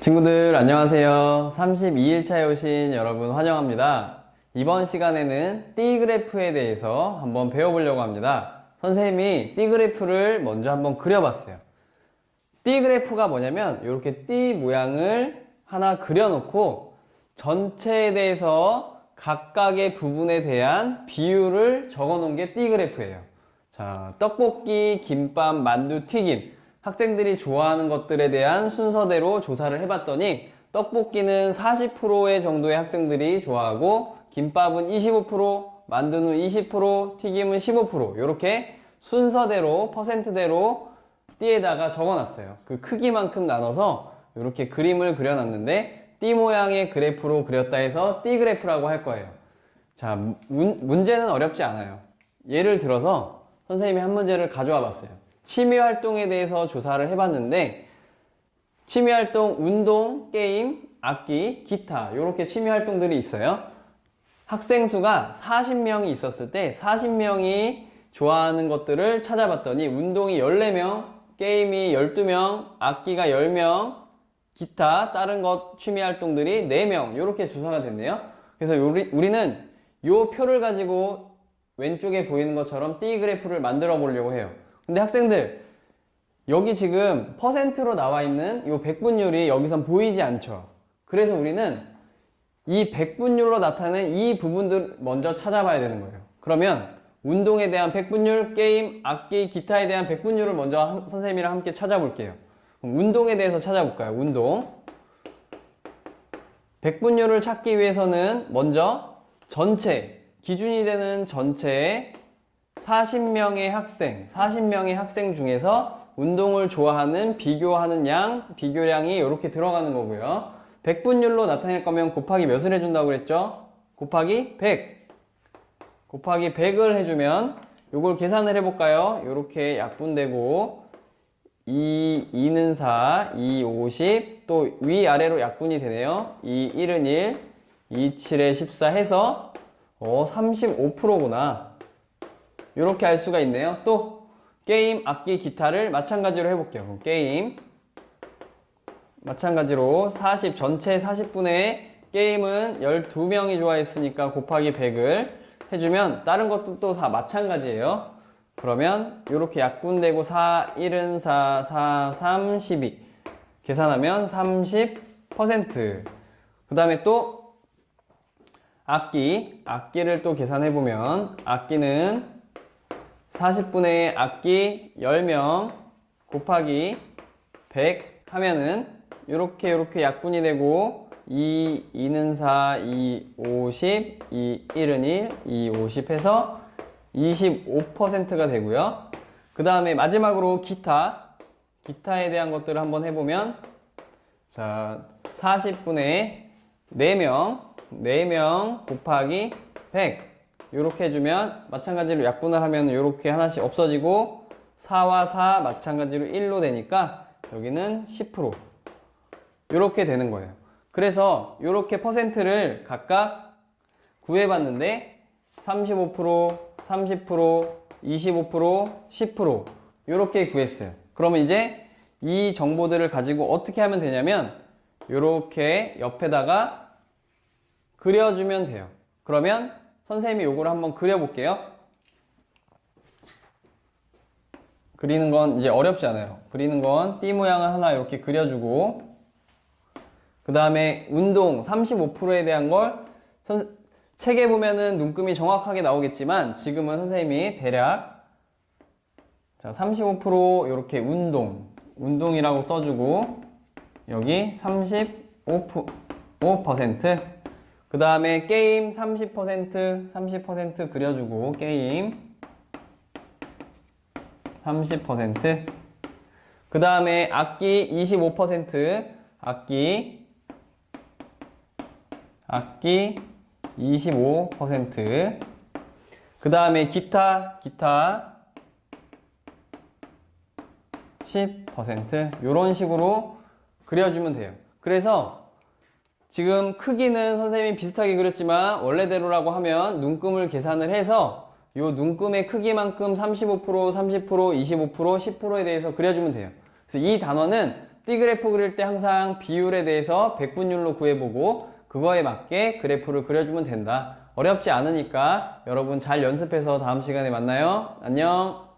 친구들 안녕하세요. 32일차에 오신 여러분 환영합니다. 이번 시간에는 띠그래프에 대해서 한번 배워보려고 합니다. 선생님이 띠그래프를 먼저 한번 그려봤어요. 띠그래프가 뭐냐면 이렇게 띠 모양을 하나 그려놓고 전체에 대해서 각각의 부분에 대한 비율을 적어놓은 게 띠그래프예요. 자, 떡볶이, 김밥, 만두, 튀김 학생들이 좋아하는 것들에 대한 순서대로 조사를 해봤더니 떡볶이는 40%의 정도의 학생들이 좋아하고 김밥은 25%, 만두는 20%, 튀김은 15% 이렇게 순서대로 퍼센트대로 띠에다가 적어놨어요. 그 크기만큼 나눠서 이렇게 그림을 그려놨는데 띠 모양의 그래프로 그렸다 해서 띠그래프라고 할 거예요. 자, 문제는 어렵지 않아요. 예를 들어서 선생님이 한 문제를 가져와 봤어요. 취미활동에 대해서 조사를 해봤는데 취미활동, 운동, 게임, 악기, 기타 이렇게 취미활동들이 있어요. 학생 수가 40명이 있었을 때 40명이 좋아하는 것들을 찾아봤더니 운동이 14명, 게임이 12명, 악기가 10명, 기타, 다른 것 취미활동들이 4명 이렇게 조사가 됐네요. 그래서 우리는 이 표를 가지고 왼쪽에 보이는 것처럼 띠 그래프를 만들어 보려고 해요. 근데 학생들 여기 지금 퍼센트로 나와 있는 이 백분율이 여기선 보이지 않죠. 그래서 우리는 이 백분율로 나타나는 이 부분들 먼저 찾아봐야 되는 거예요. 그러면 운동에 대한 백분율, 게임, 악기, 기타에 대한 백분율을 먼저 선생님이랑 함께 찾아볼게요. 그럼 운동에 대해서 찾아볼까요? 운동 백분율을 찾기 위해서는 먼저 전체 기준이 되는 전체의 40명의 학생 중에서 운동을 좋아하는 비교하는 양, 비교량이 이렇게 들어가는 거고요. 백분율로 나타낼 거면 곱하기 몇을 해준다고 그랬죠? 곱하기 100. 곱하기 100을 해주면 이걸 계산을 해볼까요? 이렇게 약분되고 2는 4, 2, 50, 또 위아래로 약분이 되네요. 2, 1은 1, 2, 7에 14 해서 35%구나. 이렇게 알 수가 있네요. 또 게임, 악기, 기타를 마찬가지로 해볼게요. 그럼 게임 마찬가지로 40 전체 40분의 게임은 12명이 좋아했으니까 곱하기 100을 해주면 다른 것도 또 다 마찬가지예요. 그러면 이렇게 약분되고 4, 1은 4, 4, 3, 12 계산하면 30%. 그 다음에 또 악기를 또 계산해보면 악기는 40분의 악기 10명 곱하기 100 하면은 이렇게 약분이 되고 2는 4, 2, 50, 2, 1은 1, 2, 50 해서 25%가 되고요. 그 다음에 마지막으로 기타에 대한 것들을 한번 해보면 자 40분의 4명 곱하기 100 이렇게 해주면 마찬가지로 약분을 하면 이렇게 하나씩 없어지고 4와 4 마찬가지로 1로 되니까 여기는 10% 이렇게 되는 거예요. 그래서 이렇게 퍼센트를 각각 구해봤는데 35%, 30%, 25%, 10% 이렇게 구했어요. 그러면 이제 이 정보들을 가지고 어떻게 하면 되냐면 이렇게 옆에다가 그려주면 돼요. 그러면 선생님이 요거를 한번 그려볼게요. 그리는 건 이제 어렵지 않아요. 그리는 건 띠 모양을 하나 이렇게 그려주고 그 다음에 운동 35%에 대한 걸 책에 보면은 눈금이 정확하게 나오겠지만 지금은 선생님이 대략 자 35% 이렇게 운동이라고 써주고 여기 35% 그 다음에 게임 30% 그려주고 게임 30% 그 다음에 악기 25% 악기 25% 그 다음에 기타 10% 이런 식으로 그려주면 돼요. 그래서 지금 크기는 선생님이 비슷하게 그렸지만 원래대로라고 하면 눈금을 계산을 해서 이 눈금의 크기만큼 35%, 30%, 25%, 10%에 대해서 그려주면 돼요. 그래서 이 단원은 D그래프 그릴 때 항상 비율에 대해서 백분율로 구해보고 그거에 맞게 그래프를 그려주면 된다. 어렵지 않으니까 여러분 잘 연습해서 다음 시간에 만나요. 안녕.